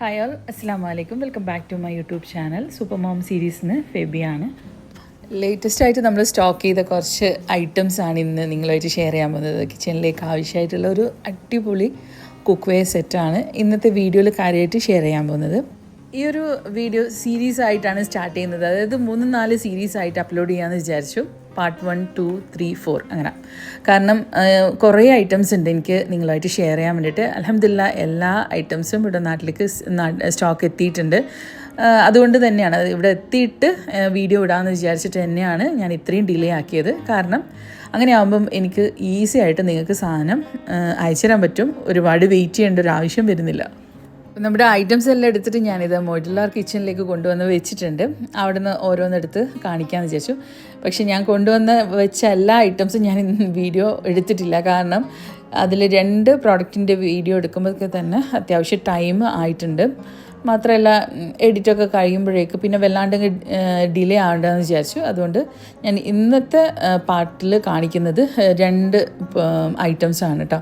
Hi all, അസ്സാം വലൈക്കും. Welcome back to my YouTube channel. Super mom സീരീസിന് ഫെബിയാണ്. ലേറ്റസ്റ്റ് ആയിട്ട് നമ്മൾ സ്റ്റോക്ക് ചെയ്ത കുറച്ച് ഐറ്റംസാണ് ഇന്ന് നിങ്ങളുമായിട്ട് ഷെയർ ചെയ്യാൻ പോകുന്നത്. കിച്ചണിലേക്ക് ആവശ്യമായിട്ടുള്ള ഒരു അടിപൊളി കുക്ക് വെയർ സെറ്റാണ് ഇന്നത്തെ വീഡിയോയിൽ കാര്യമായിട്ട് ഷെയർ ചെയ്യാൻ പോകുന്നത്. ഈ ഒരു വീഡിയോ സീരീസ് ആയിട്ടാണ് സ്റ്റാർട്ട് ചെയ്യുന്നത്. അതായത് 3-4 സീരീസ് ആയിട്ട് അപ്ലോഡ് ചെയ്യാമെന്ന് വിചാരിച്ചു. പാർട്ട് 1, 2, 3, 4 അങ്ങനെ. കാരണം കുറേ ഐറ്റംസ് ഉണ്ട് എനിക്ക് നിങ്ങളുമായിട്ട് ഷെയർ ചെയ്യാൻ വേണ്ടിയിട്ട്. അൽഹംദുലില്ലാ എല്ലാ ഐറ്റംസും ഇവിടെ നാട്ടിലേക്ക് സ്റ്റോക്ക് എത്തിയിട്ടുണ്ട്. അതുകൊണ്ട് തന്നെയാണ് ഇവിടെ എത്തിയിട്ട് വീഡിയോ ഇടാമെന്ന് വിചാരിച്ചിട്ട് തന്നെയാണ് ഞാൻ ഇത്രയും ഡിലേ ആക്കിയത്. കാരണം അങ്ങനെ ആകുമ്പം എനിക്ക് ഈസി ആയിട്ട് നിങ്ങൾക്ക് സാധനം അയച്ചു തരാൻ പറ്റും. ഒരുപാട് വെയിറ്റ് ചെയ്യേണ്ട ഒരു ആവശ്യം വരുന്നില്ല. നമ്മുടെ ഐറ്റംസ് എല്ലാം എടുത്തിട്ട് ഞാനിത് മോഡുലാർ കിച്ചണിലേക്ക് കൊണ്ടുവന്ന് വെച്ചിട്ടുണ്ട്. അവിടെ നിന്ന് ഓരോന്നെടുത്ത് കാണിക്കാമെന്ന് വിചാരിച്ചു. പക്ഷേ ഞാൻ കൊണ്ടുവന്ന് വെച്ച എല്ലാ ഐറ്റംസും ഞാൻ വീഡിയോ എടുത്തിട്ടില്ല. കാരണം അതിൽ 2 പ്രോഡക്റ്റിൻ്റെ വീഡിയോ എടുക്കുമ്പോഴൊക്കെ തന്നെ അത്യാവശ്യം ടൈം ആയിട്ടുണ്ട്. മാത്രമല്ല എഡിറ്റൊക്കെ കഴിയുമ്പോഴേക്ക് പിന്നെ വല്ലാണ്ട് ഡിലേ ആവേണ്ടതെന്ന് വിചാരിച്ചു. അതുകൊണ്ട് ഞാൻ ഇന്നത്തെ പാർട്ടിൽ കാണിക്കുന്നത് 2 ഐറ്റംസാണ് കേട്ടോ.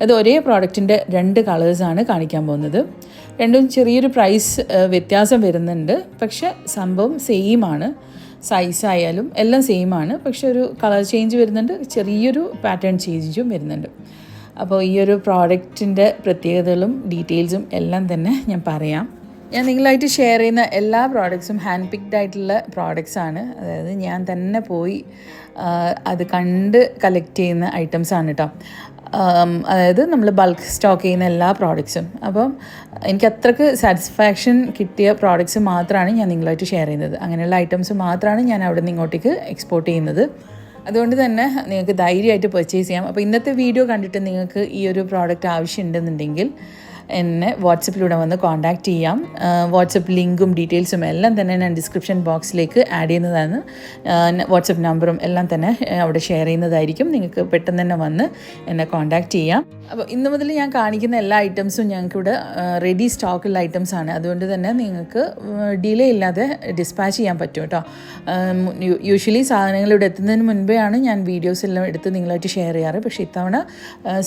അത് ഒരേ പ്രോഡക്റ്റിൻ്റെ 2 കളേഴ്സാണ് കാണിക്കാൻ പോകുന്നത്. രണ്ടും ചെറിയൊരു പ്രൈസ് വ്യത്യാസം വരുന്നുണ്ട്. പക്ഷേ സംഭവം സെയിമാണ്. സൈസായാലും എല്ലാം സെയിമാണ്. പക്ഷെ ഒരു കളർ ചേഞ്ച് വരുന്നുണ്ട്, ചെറിയൊരു പാറ്റേൺ ചേഞ്ചും വരുന്നുണ്ട്. അപ്പോൾ ഈ ഒരു പ്രോഡക്റ്റിൻ്റെ പ്രത്യേകതകളും ഡീറ്റെയിൽസും എല്ലാം തന്നെ ഞാൻ പറയാം. ഞാൻ നിങ്ങളായിട്ട് ഷെയർ ചെയ്യുന്ന എല്ലാ പ്രോഡക്ട്സും ഹാൻഡ് പിക്ഡ് ആയിട്ടുള്ള പ്രോഡക്ട്സാണ്. അതായത് ഞാൻ തന്നെ പോയി അത് കണ്ട് കളക്ട് ചെയ്യുന്ന ഐറ്റംസാണ് കേട്ടോ. അതായത് നമ്മൾ ബൾക്ക് സ്റ്റോക്ക് ചെയ്യുന്ന എല്ലാ പ്രോഡക്ട്സും. അപ്പം എനിക്ക് അത്രയ്ക്ക് സാറ്റിസ്ഫാക്ഷൻ കിട്ടിയ പ്രോഡക്ട്സ് മാത്രമാണ് ഞാൻ നിങ്ങളായിട്ട് ഷെയർ ചെയ്യുന്നത്. അങ്ങനെയുള്ള ഐറ്റംസ് മാത്രമാണ് ഞാൻ അവിടെ നിന്ന് ഇങ്ങോട്ടേക്ക് എക്സ്പോർട്ട് ചെയ്യുന്നത്. അതുകൊണ്ട് തന്നെ നിങ്ങൾക്ക് ധൈര്യമായിട്ട് പർച്ചേസ് ചെയ്യാം. അപ്പോൾ ഇന്നത്തെ വീഡിയോ കണ്ടിട്ട് നിങ്ങൾക്ക് ഈ ഒരു പ്രോഡക്റ്റ് ആവശ്യമുണ്ടെന്നുണ്ടെങ്കിൽ എന്നെ വാട്സപ്പിലൂടെ വന്ന് കോൺടാക്റ്റ് ചെയ്യാം. വാട്സപ്പ് ലിങ്കും ഡീറ്റെയിൽസും എല്ലാം തന്നെ ഞാൻ ഡിസ്ക്രിപ്ഷൻ ബോക്സിലേക്ക് ആഡ് ചെയ്യുന്നതാണ്. വാട്സപ്പ് നമ്പറും എല്ലാം തന്നെ അവിടെ ഷെയർ ചെയ്യുന്നതായിരിക്കും. നിങ്ങൾക്ക് പെട്ടെന്ന് തന്നെ വന്ന് എന്നെ കോൺടാക്റ്റ് ചെയ്യാം. അപ്പോൾ ഇന്ന് മുതൽ ഞാൻ കാണിക്കുന്ന എല്ലാ ഐറ്റംസും ഞങ്ങൾക്കിവിടെ റെഡി സ്റ്റോക്കുള്ള ഐറ്റംസാണ്. അതുകൊണ്ട് തന്നെ നിങ്ങൾക്ക് ഡിലേ ഇല്ലാതെ ഡിസ്പാച്ച് ചെയ്യാൻ പറ്റും കേട്ടോ. യൂഷ്വലി സാധനങ്ങൾ ഇവിടെ എത്തുന്നതിന് മുൻപേ ആണ് ഞാൻ വീഡിയോസ് എല്ലാം എടുത്ത് നിങ്ങളായിട്ട് ഷെയർ ചെയ്യാറ്. പക്ഷേ ഇത്തവണ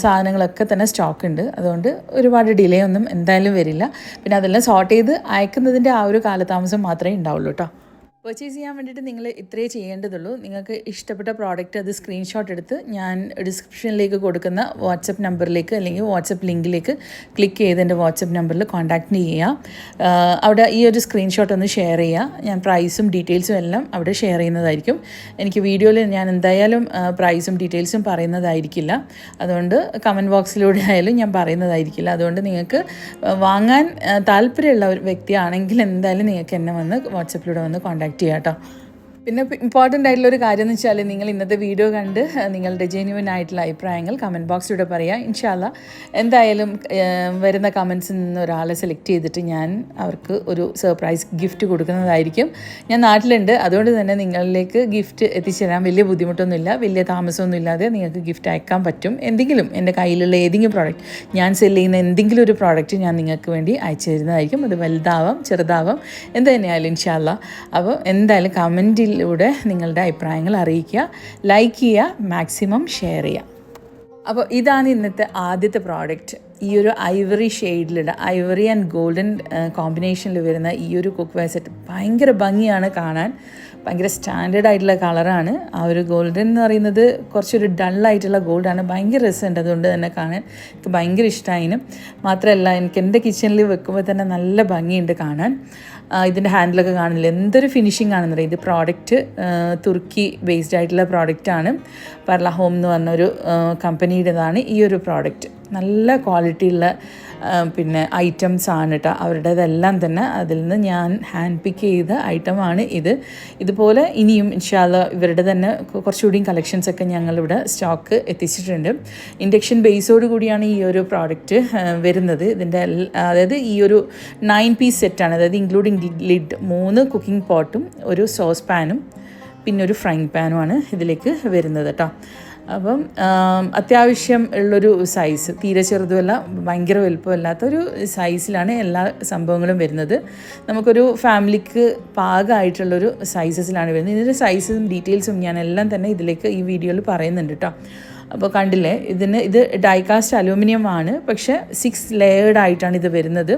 സാധനങ്ങളൊക്കെ തന്നെ സ്റ്റോക്ക് ഉണ്ട്. അതുകൊണ്ട് ഒരുപാട് ഡിലേ ഒന്നും എന്തായാലും വരില്ല. പിന്നെ അതെല്ലാം സോർട്ട് ചെയ്ത് അയക്കുന്നതിൻ്റെ ആ ഒരു കാലതാമസം മാത്രമേ ഉണ്ടാവുള്ളൂ കേട്ടോ. പർച്ചേസ് ചെയ്യാൻ വേണ്ടിയിട്ട് നിങ്ങൾ ഇത്രയേ ചെയ്യേണ്ടതുള്ളൂ. നിങ്ങൾക്ക് ഇഷ്ടപ്പെട്ട പ്രോഡക്റ്റ് അത് സ്ക്രീൻഷോട്ട് എടുത്ത് ഞാൻ ഡിസ്ക്രിപ്ഷനിലേക്ക് കൊടുക്കുന്ന വാട്സപ്പ് നമ്പറിലേക്ക് അല്ലെങ്കിൽ വാട്സപ്പ് ലിങ്കിലേക്ക് ക്ലിക്ക് ചെയ്ത് എൻ്റെ വാട്സപ്പ് നമ്പറിൽ കോൺടാക്റ്റ് ചെയ്യുക. അവിടെ ഈ ഒരു സ്ക്രീൻഷോട്ട് ഒന്ന് ഷെയർ ചെയ്യുക. ഞാൻ പ്രൈസും ഡീറ്റെയിൽസും എല്ലാം അവിടെ ഷെയർ ചെയ്യുന്നതായിരിക്കും. എനിക്ക് വീഡിയോയിൽ ഞാൻ എന്തായാലും പ്രൈസും ഡീറ്റെയിൽസും പറയുന്നതായിരിക്കില്ല. അതുകൊണ്ട് കമൻറ്റ് ബോക്സിലൂടെ ആയാലും ഞാൻ പറയുന്നതായിരിക്കില്ല. അതുകൊണ്ട് നിങ്ങൾക്ക് വാങ്ങാൻ താല്പര്യമുള്ള ഒരു വ്യക്തിയാണെങ്കിൽ എന്തായാലും നിങ്ങൾക്ക് എന്നെ വന്ന് വാട്സപ്പിലൂടെ വന്ന് കോൺടാക്റ്റ് ചെയ്യാം കേട്ടോ. പിന്നെ ഇമ്പോർട്ടൻ്റ് ആയിട്ടുള്ളൊരു കാര്യം എന്ന് വെച്ചാൽ നിങ്ങൾ ഇന്നത്തെ വീഡിയോ കണ്ട് നിങ്ങളുടെ ജെന്യുവൻ ആയിട്ടുള്ള അഭിപ്രായങ്ങൾ കമൻറ്റ് ബോക്സിലൂടെ പറയുക. ഇൻഷാല്ല എന്തായാലും വരുന്ന കമൻസിൽ നിന്ന് ഒരാളെ സെലക്ട് ചെയ്തിട്ട് ഞാൻ അവർക്ക് ഒരു സർപ്രൈസ് ഗിഫ്റ്റ് കൊടുക്കുന്നതായിരിക്കും. ഞാൻ നാട്ടിലുണ്ട്, അതുകൊണ്ട് തന്നെ നിങ്ങളിലേക്ക് ഗിഫ്റ്റ് എത്തിച്ചേരാൻ വലിയ ബുദ്ധിമുട്ടൊന്നുമില്ല. വലിയ താമസമൊന്നും ഇല്ലാതെ നിങ്ങൾക്ക് ഗിഫ്റ്റ് അയക്കാൻ പറ്റും. എന്തെങ്കിലും എൻ്റെ കയ്യിലുള്ള ഏതെങ്കിലും പ്രോഡക്റ്റ്, ഞാൻ സെല് ചെയ്യുന്ന എന്തെങ്കിലും ഒരു പ്രോഡക്റ്റ് ഞാൻ നിങ്ങൾക്ക് വേണ്ടി അയച്ചു തരുന്നതായിരിക്കും. അത് വലുതാവാം ചെറുതാവാം എന്ത് തന്നെയായാലും ഇൻഷാല്ല. അപ്പോൾ എന്തായാലും കമൻറ്റിൽ നിങ്ങളുടെ അഭിപ്രായങ്ങൾ അറിയിക്കുക, ലൈക്ക് ചെയ്യുക, മാക്സിമം ഷെയർ ചെയ്യുക. അപ്പോൾ ഇതാണ് ഇന്നത്തെ ആദ്യത്തെ പ്രോഡക്റ്റ്. ഈ ഒരു ഐവറി ഷെയ്ഡിലുള്ള ഐവറി ആൻഡ് ഗോൾഡൻ കോമ്പിനേഷനിൽ വരുന്ന ഈ ഒരു കുക്ക് വെയർ സെറ്റ് ഭയങ്കര ഭംഗിയാണ് കാണാൻ. ഭയങ്കര സ്റ്റാൻഡേർഡ് ആയിട്ടുള്ള കളറാണ്. ആ ഒരു ഗോൾഡൻ എന്ന് പറയുന്നത് കുറച്ചൊരു ഡള്ളായിട്ടുള്ള ഗോൾഡാണ്. ഭയങ്കര രസമുണ്ട്. അതുകൊണ്ട് തന്നെ കാണാൻ എനിക്ക് ഭയങ്കര ഇഷ്ടമായിന്. മാത്രമല്ല എനിക്ക് എൻ്റെ കിച്ചണിൽ വെക്കുമ്പോൾ തന്നെ നല്ല ഭംഗിയുണ്ട് കാണാൻ. ഇതിൻ്റെ ഹാൻഡിലൊക്കെ കാണില്ല എന്തൊരു ഫിനിഷിംഗ് ആണെന്ന് ഇത് പ്രോഡക്റ്റ് തുർക്കി ബേസ്ഡ് ആയിട്ടുള്ള പ്രോഡക്റ്റാണ്. പർല ഹോം എന്ന് പറഞ്ഞൊരു കമ്പനിയുടേതാണ് ഈ ഒരു പ്രോഡക്റ്റ്. നല്ല ക്വാളിറ്റിയുള്ള പിന്നെ ഐറ്റംസ് ആണ് കേട്ടോ അവരുടേതെല്ലാം തന്നെ. അതിൽ നിന്ന് ഞാൻ ഹാൻഡ് പിക്ക് ചെയ്ത ഐറ്റമാണ് ഇത്. ഇതുപോലെ ഇനിയും ഇൻഷാല്ല ഇവരുടെ തന്നെ കുറച്ചുകൂടിയും കളക്ഷൻസൊക്കെ ഞങ്ങളിവിടെ സ്റ്റോക്ക് എത്തിച്ചിട്ടുണ്ട്. ഇൻഡക്ഷൻ ബേസോട് കൂടിയാണ് ഈ ഒരു പ്രോഡക്റ്റ് വരുന്നത്. ഇതിൻ്റെ അതായത് ഈ ഒരു 9 പീസ് സെറ്റാണ്. അതായത് ഇൻക്ലൂഡിങ് ലിഡ് 3 കുക്കിംഗ് പോട്ടും ഒരു സോസ് പാനും പിന്നെ ഒരു ഫ്രൈങ് പാനുമാണ് ഇതിലേക്ക് വരുന്നത് കേട്ടോ. അപ്പം അത്യാവശ്യം ഉള്ളൊരു സൈസ്, തീരെ ചെറുതുമല്ല ഭയങ്കര വലുപ്പമല്ലാത്തൊരു സൈസിലാണ് എല്ലാ സംഭവങ്ങളും വരുന്നത്. നമുക്കൊരു ഫാമിലിക്ക് പാകമായിട്ടുള്ളൊരു സൈസസിലാണ് വരുന്നത്. ഇതിൻ്റെ സൈസും ഡീറ്റെയിൽസും ഞാൻ എല്ലാം തന്നെ ഇതിലേക്ക് ഈ വീഡിയോയിൽ പറയുന്നുണ്ട് കേട്ടോ. അപ്പോൾ കണ്ടില്ലേ, ഇത് ഡൈകാസ്റ്റ് അലൂമിനിയം ആണ്, പക്ഷേ 6 ലെയേർഡ് ആയിട്ടാണ് ഇത് വരുന്നത്.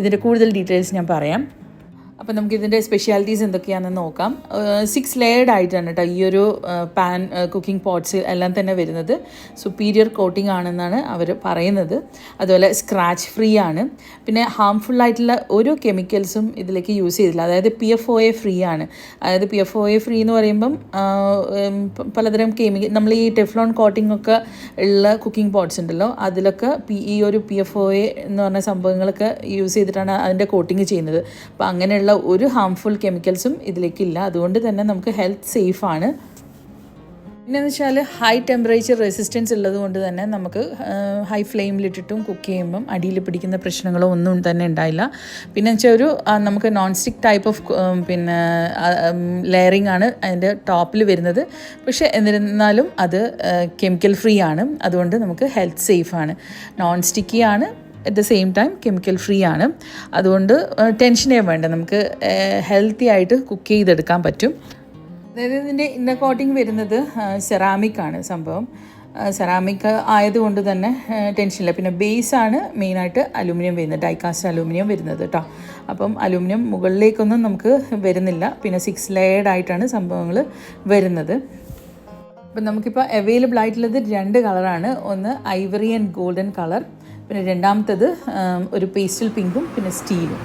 ഇതിൻ്റെ കൂടുതൽ ഡീറ്റെയിൽസ് ഞാൻ പറയാം. അപ്പോൾ നമുക്കിതിൻ്റെ സ്പെഷ്യാലിറ്റീസ് എന്തൊക്കെയാണെന്ന് നോക്കാം. 6 ലെയേർഡ് ആയിട്ടാണ് കേട്ടോ ഈ ഒരു പാൻ കുക്കിംഗ് പോട്ട്സ് എല്ലാം തന്നെ വരുന്നത്. സുപ്പീരിയർ കോട്ടിംഗ് ആണെന്നാണ് അവർ പറയുന്നത്. അതുപോലെ സ്ക്രാച്ച് ഫ്രീ ആണ്. പിന്നെ ഹാംഫുള്ളായിട്ടുള്ള ഒരു കെമിക്കൽസും ഇതിലേക്ക് യൂസ് ചെയ്തില്ല. അതായത് PFOA ഫ്രീ ആണ്. അതായത് PFOA ഫ്രീ എന്ന് പറയുമ്പം പലതരം നമ്മൾ ഈ ടെഫ്ലോൺ കോട്ടിംഗ് ഒക്കെ ഉള്ള കുക്കിംഗ് പോട്ട്സ് ഉണ്ടല്ലോ, അതിലൊക്കെ ഈ ഒരു PFOA എന്ന് പറഞ്ഞ സംഭവങ്ങളൊക്കെ യൂസ് ചെയ്തിട്ടാണ് അതിൻ്റെ കോട്ടിങ് ചെയ്യുന്നത്. അപ്പോൾ അങ്ങനെയുള്ള ഒരു ഹാംഫുൾ കെമിക്കൽസും ഇതിലേക്കില്ല. അതുകൊണ്ട് തന്നെ നമുക്ക് ഹെൽത്ത് സേഫാണ്. പിന്നെയെന്ന് വെച്ചാൽ ഹൈ ടെമ്പറേച്ചർ റെസിസ്റ്റൻസ് ഉള്ളത് കൊണ്ട് തന്നെ നമുക്ക് ഹൈ ഫ്ലെയിമിലിട്ടിട്ടും കുക്ക് ചെയ്യുമ്പം അടിയിൽ പിടിക്കുന്ന പ്രശ്നങ്ങളോ ഒന്നും തന്നെ ഉണ്ടായില്ല. പിന്നെ വെച്ചാൽ നമുക്ക് non stick type of layering ആണ് അതിൻ്റെ ടോപ്പിൽ വരുന്നത്. പക്ഷേ എന്നിരുന്നാലും അത് കെമിക്കൽ ഫ്രീ ആണ്. അതുകൊണ്ട് നമുക്ക് ഹെൽത്ത് സേഫാണ്. നോൺ സ്റ്റിക്കി ആണ്, at the same time chemical free ആണ്. അതുകൊണ്ട് ടെൻഷനേ വേണ്ട, നമുക്ക് ഹെൽത്തി ആയിട്ട് കുക്ക് ചെയ്തെടുക്കാൻ പറ്റും. അതായത് ഇതിൻ്റെ ഇന്നർ കോട്ടിങ് വരുന്നത് സെറാമിക് ആണ് സംഭവം. സെറാമിക് ആയതുകൊണ്ട് തന്നെ ടെൻഷനില്ല. പിന്നെ ബേസാണ് മെയിനായിട്ട് അലൂമിനിയം വരുന്നത്, ഡൈകാസ്റ്റ് അലൂമിനിയം വരുന്നത് കേട്ടോ. അപ്പം അലൂമിനിയം മുകളിലേക്കൊന്നും നമുക്ക് വരുന്നില്ല. പിന്നെ 6 ലെയേർഡ് ആയിട്ടാണ് സംഭവങ്ങൾ വരുന്നത്. അപ്പം നമുക്കിപ്പോൾ അവൈലബിൾ ആയിട്ടുള്ളത് 2 കളറാണ്. ഒന്ന് ഐവറി ആൻഡ് ഗോൾഡൻ കളർ, പിന്നെ രണ്ടാമത്തേത് ഒരു പേസ്റ്റൽ പിങ്കും പിന്നെ സ്റ്റീലും.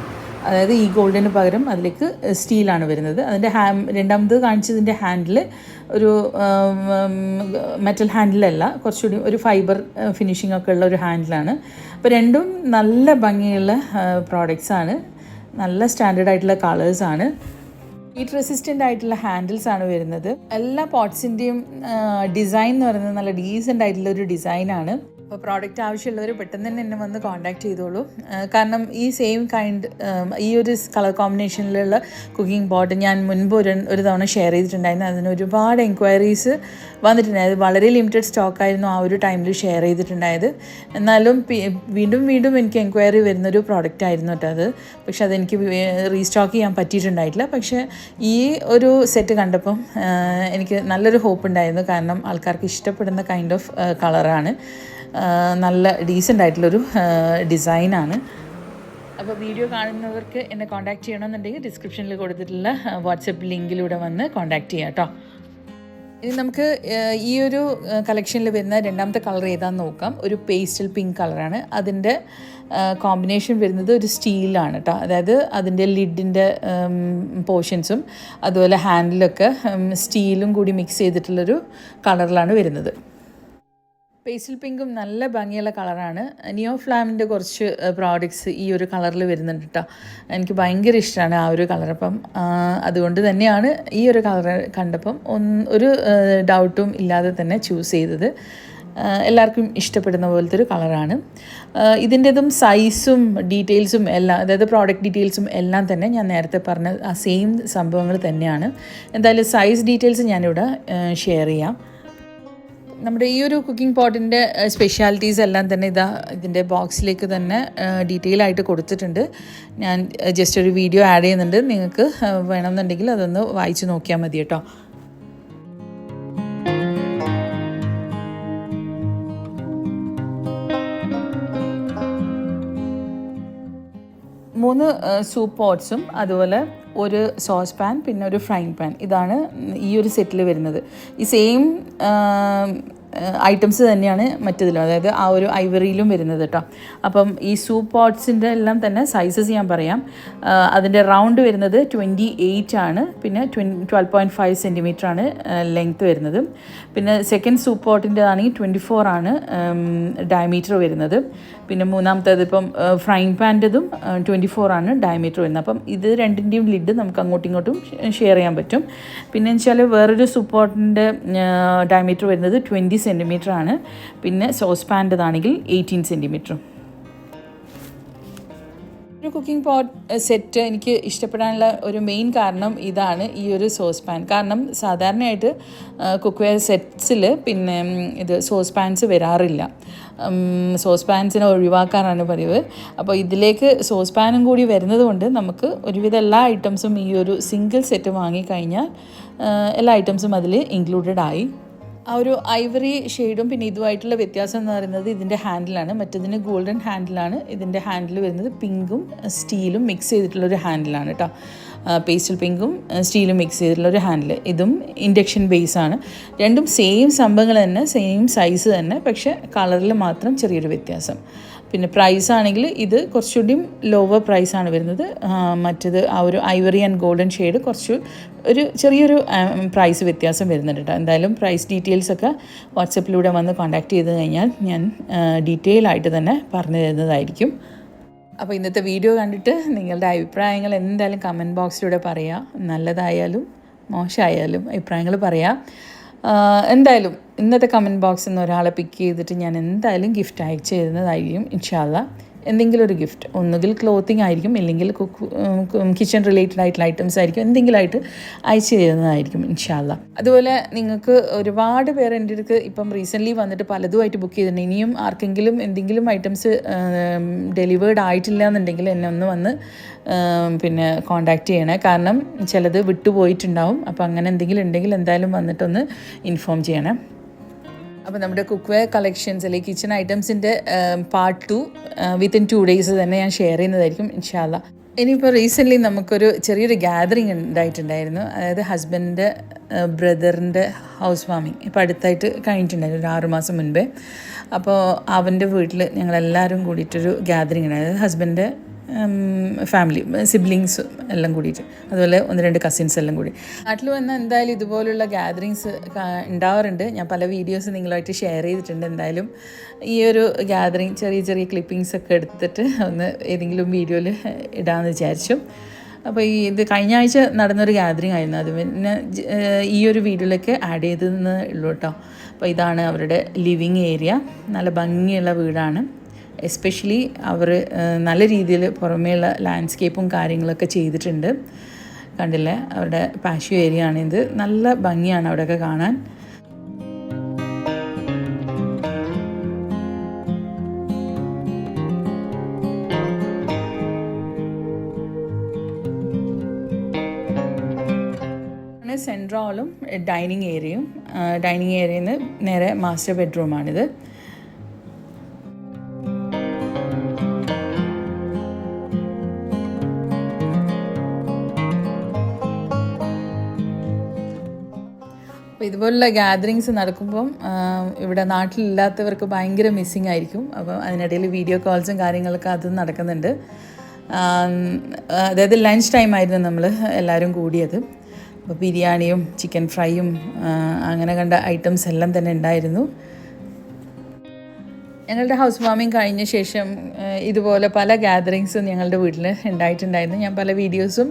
അതായത് ഈ ഗോൾഡിന് പകരം അതിലേക്ക് സ്റ്റീലാണ് വരുന്നത്. അതിൻ്റെ രണ്ടാമത് കാണിച്ചതിൻ്റെ ഹാൻഡിൽ ഒരു മെറ്റൽ ഹാൻഡിലല്ല, കുറച്ചുകൂടി ഒരു ഫൈബർ ഫിനിഷിംഗ് ഒക്കെ ഉള്ള ഒരു ഹാൻഡിലാണ്. അപ്പോൾ രണ്ടും നല്ല ഭംഗിയുള്ള പ്രോഡക്റ്റ്സാണ്, നല്ല സ്റ്റാൻഡേർഡ് ആയിട്ടുള്ള കളേഴ്സാണ്. ഹീറ്റ് റെസിസ്റ്റൻ്റ് ആയിട്ടുള്ള ഹാൻഡിൽസ് ആണ് വരുന്നത്. എല്ലാ പോട്ട്സിൻ്റെയും ഡിസൈൻ എന്ന് പറയുന്നത് നല്ല ഡീസൻ്റ് ആയിട്ടുള്ള ഒരു ഡിസൈനാണ്. അപ്പോൾ പ്രോഡക്റ്റ് ആവശ്യമുള്ളവർ പെട്ടെന്ന് തന്നെ എന്നെ വന്ന് കോൺടാക്റ്റ് ചെയ്തോളൂ. കാരണം ഈ സെയിം ഈ ഒരു കളർ കോമ്പിനേഷനിലുള്ള കുക്കിംഗ് പോട്ട് ഞാൻ മുൻപ് ഒരു തവണ ഷെയർ ചെയ്തിട്ടുണ്ടായിരുന്നു. അതിന് ഒരുപാട് എൻക്വയറീസ് വന്നിട്ടുണ്ടായത്. വളരെ ലിമിറ്റഡ് സ്റ്റോക്കായിരുന്നു ആ ഒരു ടൈമിൽ ഷെയർ ചെയ്തിട്ടുണ്ടായത്. എന്നാലും വീണ്ടും എനിക്ക് എൻക്വയറി വരുന്നൊരു പ്രോഡക്റ്റ് ആയിരുന്നു കേട്ടോ അത്. പക്ഷെ അതെനിക്ക് റീസ്റ്റോക്ക് ചെയ്യാൻ പറ്റിയിട്ടുണ്ടായിട്ടില്ല. പക്ഷേ ഈ ഒരു സെറ്റ് കണ്ടപ്പം എനിക്ക് നല്ലൊരു ഹോപ്പ് ഉണ്ടായിരുന്നു. കാരണം ആൾക്കാർക്ക് ഇഷ്ടപ്പെടുന്ന കൈൻഡ് ഓഫ് കളറാണ്. നല്ല ഡീസൻ്റ് ആയിട്ടുള്ളൊരു ഡിസൈനാണ്. അപ്പോൾ വീഡിയോ കാണുന്നവർക്ക് എന്നെ കോൺടാക്റ്റ് ചെയ്യണമെന്നുണ്ടെങ്കിൽ ഡിസ്ക്രിപ്ഷനിൽ കൊടുത്തിട്ടുള്ള വാട്സപ്പ് ലിങ്കിലൂടെ വന്ന് കോൺടാക്റ്റ് ചെയ്യാം കേട്ടോ. ഇനി നമുക്ക് ഈ ഒരു കളക്ഷനിൽ വരുന്ന രണ്ടാമത്തെ കളർ ഏതാണെന്ന് നോക്കാം. ഒരു പേസ്റ്റൽ പിങ്ക് കളറാണ്. അതിൻ്റെ കോമ്പിനേഷൻ വരുന്നത് ഒരു സ്റ്റീലാണ് കേട്ടോ. അതായത് അതിൻ്റെ ലിഡിൻ്റെ പോർഷൻസും അതുപോലെ ഹാൻഡിലൊക്കെ സ്റ്റീലും കൂടി മിക്സ് ചെയ്തിട്ടുള്ളൊരു കളറിലാണ് വരുന്നത്. പേസ്റ്റൽ പിങ്കും നല്ല ഭംഗിയുള്ള കളറാണ്. നിയോ ഫ്ലാമിൻ്റെ കുറച്ച് പ്രോഡക്റ്റ്സ് ഈ ഒരു കളറിൽ വരുന്നുണ്ട് കേട്ടോ. എനിക്ക് ഭയങ്കര ഇഷ്ടമാണ് ആ ഒരു കളർ. അപ്പം അതുകൊണ്ട് തന്നെയാണ് ഈ ഒരു കളർ കണ്ടപ്പം ഒരു ഡൗട്ടും ഇല്ലാതെ തന്നെ ചൂസ് ചെയ്തത്. എല്ലാവർക്കും ഇഷ്ടപ്പെടുന്ന പോലത്തെ ഒരു കളറാണ്. ഇതിൻ്റെതും സൈസും ഡീറ്റെയിൽസും എല്ലാം, അതായത് പ്രോഡക്റ്റ് ഡീറ്റെയിൽസും എല്ലാം തന്നെ ഞാൻ നേരത്തെ പറഞ്ഞ ആ സെയിം സംഭവങ്ങൾ തന്നെയാണ്. എന്തായാലും സൈസ് ഡീറ്റെയിൽസ് ഞാനിവിടെ ഷെയർ ചെയ്യാം. നമ്മുടെ ഈ ഒരു കുക്കിംഗ് പോട്ടിൻ്റെ സ്പെഷ്യാലിറ്റീസ് എല്ലാം തന്നെ ഇതിൻ്റെ ബോക്സിലേക്ക് തന്നെ ഡീറ്റെയിൽ ആയിട്ട് കൊടുത്തിട്ടുണ്ട്. ഞാൻ ജസ്റ്റ് ഒരു വീഡിയോ ആഡ് ചെയ്യുന്നുണ്ട്. നിങ്ങൾക്ക് വേണമെന്നുണ്ടെങ്കിൽ അതൊന്ന് വായിച്ച് നോക്കിയാൽ മതി കേട്ടോ. മൂന്ന് സൂപ്പ് പോട്ട്സും അതുപോലെ ഒരു സോസ് പാൻ പിന്നെ ഒരു ഫ്രൈങ് പാൻ, ഇതാണ് ഈ ഒരു സെറ്റിൽ വരുന്നത്. ഈ സെയിം ഐറ്റംസ് തന്നെയാണ് മറ്റേതിലും, അതായത് ആ ഒരു ഐവറിയിലും വരുന്നത് കേട്ടോ. അപ്പം ഈ സൂപ്പ് പോട്ട്സിൻ്റെ എല്ലാം തന്നെ സൈസസ് ഞാൻ പറയാം. അതിൻ്റെ റൗണ്ട് വരുന്നത് 28 ആണ്. പിന്നെ 12.5 സെൻറ്റിമീറ്റർ ആണ് ലെങ്ത്ത് വരുന്നത്. പിന്നെ സെക്കൻഡ് സൂപ്പ് പോട്ടിൻ്റെതാണെങ്കിൽ 24 ആണ് ഡയമീറ്റർ വരുന്നത്. പിന്നെ മൂന്നാമത്തേത് ഇപ്പം ഫ്രൈങ് പാൻ്റെതും 24 ആണ് ഡയമീറ്റർ വരുന്നത്. അപ്പം ഇത് രണ്ടിൻ്റെയും ലിഡ് നമുക്ക് അങ്ങോട്ടും ഇങ്ങോട്ടും ഷെയർ ചെയ്യാൻ പറ്റും. പിന്നെ വെച്ചാൽ വേറൊരു സൂപ്പ് പോട്ടിൻ്റെ ഡയമീറ്റർ വരുന്നത് 20 സെൻറ്റിമീറ്റർ ആണ്. പിന്നെ സോസ് പാൻ്റെതാണെങ്കിൽ 18 സെൻറ്റിമീറ്ററും. ഒരു കുക്കിംഗ് പോട്ട് സെറ്റ് എനിക്ക് ഇഷ്ടപ്പെടാനുള്ള ഒരു മെയിൻ കാരണം ഇതാണ്, ഈ ഒരു സോസ് പാൻ. കാരണം സാധാരണയായിട്ട് കുക്ക് വെയർ സെറ്റ്സിൽ പിന്നെ ഇത് സോസ് പാൻസ് വരാറില്ല. സോസ് പാൻസിനെ ഒഴിവാക്കാനാണ് പതിവ്. അപ്പോൾ ഇതിലേക്ക് സോസ് പാനും കൂടി വരുന്നത് കൊണ്ട് നമുക്ക് ഒരുവിധം എല്ലാ ഐറ്റംസും ഈ ഒരു സിംഗിൾ സെറ്റ് വാങ്ങിക്കഴിഞ്ഞാൽ എല്ലാ ഐറ്റംസും അതിൽ ഇൻക്ലൂഡഡ് ആയി. ആ ഒരു ഐവറി ഷെയ്ഡും പിന്നെ ഇതുമായിട്ടുള്ള വ്യത്യാസം എന്ന് പറയുന്നത് ഇതിൻ്റെ ഹാൻഡിലാണ്. മറ്റേതിന് ഗോൾഡൻ ഹാൻഡിലാണ്, ഇതിൻ്റെ ഹാൻഡിൽ വരുന്നത് പിങ്കും സ്റ്റീലും മിക്സ് ചെയ്തിട്ടുള്ളൊരു ഹാൻഡിലാണ് കേട്ടോ. പേസ്റ്റൽ പിങ്കും സ്റ്റീലും മിക്സ് ചെയ്തിട്ടുള്ളൊരു ഹാൻഡിൽ. ഇതും ഇൻഡക്ഷൻ ബേസാണ്. രണ്ടും സെയിം സംഭവങ്ങൾ തന്നെ, സെയിം സൈസ് തന്നെ, പക്ഷേ കളറിൽ മാത്രം ചെറിയൊരു വ്യത്യാസം. പിന്നെ പ്രൈസ് ആണെങ്കിൽ ഇത് കുറച്ചുകൂടിയും ലോവർ പ്രൈസാണ് വരുന്നത്. മറ്റേത് ആ ഒരു ഐവറി ആൻഡ് ഗോൾഡൻ ഷെയ്ഡ് കുറച്ച് ഒരു ചെറിയൊരു പ്രൈസ് വ്യത്യാസം വരുന്നുണ്ട് കേട്ടോ. എന്തായാലും പ്രൈസ് ഡീറ്റെയിൽസൊക്കെ വാട്സപ്പിലൂടെ വന്ന് കോൺടാക്റ്റ് ചെയ്ത് കഴിഞ്ഞാൽ ഞാൻ ഡീറ്റെയിൽ ആയിട്ട് തന്നെ പറഞ്ഞു തരുന്നതായിരിക്കും. അപ്പോൾ ഇന്നത്തെ വീഡിയോ കണ്ടിട്ട് നിങ്ങളുടെ അഭിപ്രായങ്ങൾ എന്തായാലും കമൻറ്റ് ബോക്സിലൂടെ പറയാം. നല്ലതായാലും മോശമായാലും അഭിപ്രായങ്ങൾ പറയാം. എന്തായാലും ഇന്നത്തെ കമൻറ്റ് ബോക്സിൽ നിന്ന് ഒരാളെ പിക്ക് ചെയ്തിട്ട് ഞാൻ എന്തായാലും ഗിഫ്റ്റ് അയച്ചു തരുന്നതായിരിക്കും ഇൻഷാ അല്ലാ. എന്തെങ്കിലും ഒരു ഗിഫ്റ്റ്, ഒന്നുകിൽ ക്ലോത്തിങ് ആയിരിക്കും, അല്ലെങ്കിൽ കിച്ചൺ റിലേറ്റഡ് ആയിട്ടുള്ള ഐറ്റംസ് ആയിരിക്കും, എന്തെങ്കിലുമായിട്ട് അയച്ചു തരുന്നതായിരിക്കും ഇൻഷാ അല്ലാ. അതുപോലെ നിങ്ങൾക്ക് ഒരുപാട് പേർ എൻ്റെ അടുത്ത് ഇപ്പം റീസെൻ്റ്ലി വന്നിട്ട് പലതുമായിട്ട് ബുക്ക് ചെയ്തിട്ടുണ്ട്. ഇനിയും ആർക്കെങ്കിലും എന്തെങ്കിലും ഐറ്റംസ് ഡെലിവേർഡ് ആയിട്ടില്ല എന്നുണ്ടെങ്കിൽ എന്നെ ഒന്ന് വന്ന് പിന്നെ കോൺടാക്റ്റ് ചെയ്യണേ. കാരണം ചിലത് വിട്ടുപോയിട്ടുണ്ടാവും. അപ്പോൾ അങ്ങനെ എന്തെങ്കിലും ഉണ്ടെങ്കിൽ എന്തായാലും വന്നിട്ടൊന്ന് ഇൻഫോം ചെയ്യണേ. അപ്പോൾ നമ്മുടെ കുക്ക് വെയർ കളക്ഷൻസ് അല്ലെങ്കിൽ കിച്ചൺ ഐറ്റംസിൻ്റെ പാർട്ട് 2 വിത്തിൻ 2 days തന്നെ ഞാൻ ഷെയർ ചെയ്യുന്നതായിരിക്കും ഇൻഷാ അല്ലാ. ഇനിയിപ്പോൾ റീസെൻ്റ്ലി നമുക്കൊരു ചെറിയൊരു ഗ്യാതറിങ് ഉണ്ടായിട്ടുണ്ടായിരുന്നു. അതായത് ഹസ്ബൻഡിൻ്റെ ബ്രദറിൻ്റെ ഹൗസ് വാമിങ് ഇപ്പോൾ അടുത്തായിട്ട് കഴിഞ്ഞിട്ടുണ്ടായിരുന്നു, ഒരു 6 മാസം മുൻപേ. അപ്പോൾ അവൻ്റെ വീട്ടിൽ ഞങ്ങളെല്ലാവരും കൂടിയിട്ടൊരു ഗ്യാതറിങ് ഉണ്ടായത്. ഹസ്ബൻഡിൻ്റെ ഫാമിലി, സിബ്ലിങ്സ് എല്ലാം കൂടിയിട്ട്, അതുപോലെ 1-2 കസിൻസ് എല്ലാം കൂടി. നാട്ടിൽ വന്നാൽ എന്തായാലും ഇതുപോലുള്ള ഗ്യാതറിങ്സ് ഉണ്ടാവാറുണ്ട്. ഞാൻ പല വീഡിയോസ് നിങ്ങളുമായിട്ട് ഷെയർ ചെയ്തിട്ടുണ്ട്. എന്തായാലും ഈ ഒരു ഗ്യാതറിങ് ചെറിയ ചെറിയ ക്ലിപ്പിങ്സ് ഒക്കെ എടുത്തിട്ട് ഒന്ന് ഏതെങ്കിലും വീഡിയോയിൽ ഇടാമെന്ന് വിചാരിച്ചു. അപ്പോൾ ഇത് കഴിഞ്ഞ ആഴ്ച നടന്നൊരു ഗ്യാതറിങ് ആയിരുന്നു. അത് പിന്നെ ഈ ഒരു വീഡിയോയിലേക്ക് ആഡ് ചെയ്തതെന്ന് ഉള്ളൂ കേട്ടോ. അപ്പോൾ ഇതാണ് അവരുടെ ലിവിങ് ഏരിയ. നല്ല ഭംഗിയുള്ള വീടാണ്. എസ്പെഷ്യലി അവർ നല്ല രീതിയിൽ പുറമേയുള്ള ലാൻഡ്സ്കേപ്പും കാര്യങ്ങളൊക്കെ ചെയ്തിട്ടുണ്ട്. കണ്ടില്ലേ, അവരുടെ പാഷ്യോ ഏരിയ ആണിത്. നല്ല ഭംഗിയാണ് അവിടെയൊക്കെ കാണാൻ. സെൻട്രൽ ഹാളും ഡൈനിങ് ഏരിയയും. ഡൈനിങ് ഏരിയയിൽ നിന്ന് നേരെ മാസ്റ്റർ ബെഡ്റൂമാണിത്. അപ്പോൾ ഇതുപോലുള്ള ഗ്യാതറിങ്സ് നടക്കുമ്പം ഇവിടെ നാട്ടിലില്ലാത്തവർക്ക് ഭയങ്കര മിസ്സിങ് ആയിരിക്കും. അപ്പം അതിനിടയിൽ വീഡിയോ കോൾസും കാര്യങ്ങളൊക്കെ അതും നടക്കുന്നുണ്ട്. അതായത് ലഞ്ച് ടൈം ആയിരുന്നു നമ്മൾ എല്ലാവരും കൂടിയത്. അപ്പോൾ ബിരിയാണിയും ചിക്കൻ ഫ്രൈയും അങ്ങനെ കണ്ട ഐറ്റംസ് എല്ലാം തന്നെ ഉണ്ടായിരുന്നു. ഞങ്ങളുടെ ഹൗസ് വാമിങ് കഴിഞ്ഞ ശേഷം ഇതുപോലെ പല ഗ്യാതറിങ്സും ഞങ്ങളുടെ വീട്ടിൽ ഉണ്ടായിട്ടുണ്ടായിരുന്നു. ഞാൻ പല വീഡിയോസും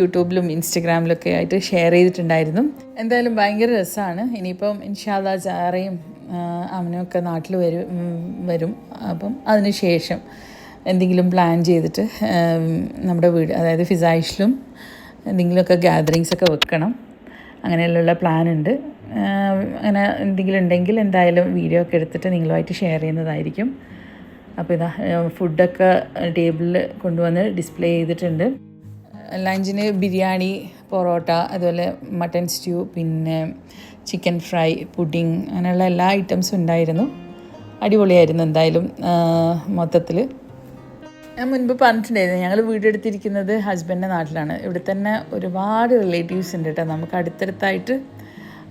യൂട്യൂബിലും ഇൻസ്റ്റഗ്രാമിലൊക്കെ ആയിട്ട് ഷെയർ ചെയ്തിട്ടുണ്ടായിരുന്നു. എന്തായാലും ഭയങ്കര രസമാണ്. ഇനിയിപ്പം ഇൻഷാ അല്ലാ ജാറയും അവനൊക്കെ നാട്ടിൽ വരും. അപ്പം അതിന് ശേഷം എന്തെങ്കിലും പ്ലാൻ ചെയ്തിട്ട് നമ്മുടെ വീട്, അതായത് ഫിസായിഷിലും എന്തെങ്കിലുമൊക്കെ ഗ്യാതറിങ്സൊക്കെ വെക്കണം. അങ്ങനെയുള്ള പ്ലാനുണ്ട്. അങ്ങനെ എന്തെങ്കിലും ഉണ്ടെങ്കിൽ എന്തായാലും വീഡിയോ ഒക്കെ എടുത്തിട്ട് നിങ്ങളുമായിട്ട് ഷെയർ ചെയ്യുന്നതായിരിക്കും. അപ്പോൾ ഇതാ ഫുഡൊക്കെ ടേബിളിൽ കൊണ്ടുവന്ന് ഡിസ്പ്ലേ ചെയ്തിട്ടുണ്ട്. ലഞ്ചിന് ബിരിയാണി, പൊറോട്ട, അതുപോലെ മട്ടൻ സ്റ്റ്യൂ, പിന്നെ ചിക്കൻ ഫ്രൈ, പുഡിങ്, അങ്ങനെയുള്ള എല്ലാ ഐറ്റംസും ഉണ്ടായിരുന്നു. അടിപൊളിയായിരുന്നു എന്തായാലും മൊത്തത്തിൽ. ഞാൻ മുൻപ് പറഞ്ഞിട്ടുണ്ടായിരുന്നു, ഞങ്ങൾ വീടെടുത്തിരിക്കുന്നത് ഹസ്ബൻഡിൻ്റെ നാട്ടിലാണ്. ഇവിടെ തന്നെ ഒരുപാട് റിലേറ്റീവ്സ് ഉണ്ട് കേട്ടോ നമുക്ക് അടുത്തടുത്തായിട്ട്.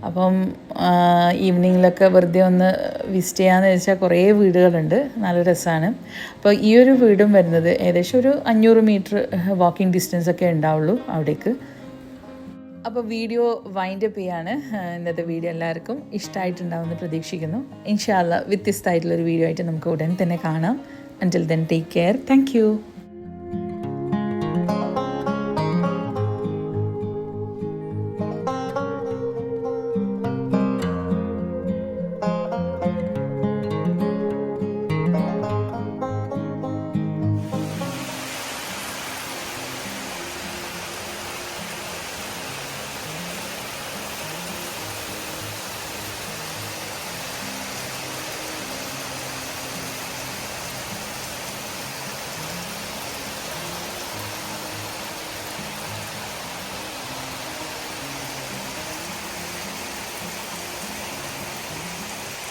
അപ്പം ഈവനിങ്ങിലൊക്കെ വെറുതെ ഒന്ന് വിസിറ്റ് ചെയ്യാമെന്ന് വെച്ചാൽ കുറേ വീടുകളുണ്ട്, നല്ല രസമാണ്. അപ്പോൾ ഈ ഒരു വീടും വരുന്നത് ഏകദേശം ഒരു 500 മീറ്റർ വാക്കിംഗ് ഡിസ്റ്റൻസ് ഒക്കെ ഉണ്ടാവുള്ളൂ അവിടേക്ക്. അപ്പോൾ വീഡിയോ വൈൻഡപ്പ് ചെയ്യാണ്. ഇന്നത്തെ വീഡിയോ എല്ലാവർക്കും ഇഷ്ടമായിട്ടുണ്ടാവുമെന്ന് പ്രതീക്ഷിക്കുന്നു. ഇൻഷാ അല്ലാ വ്യത്യസ്തമായിട്ടുള്ളൊരു വീഡിയോ ആയിട്ട് നമുക്ക് ഉടൻ തന്നെ കാണാം. Until then, take care. Thank you.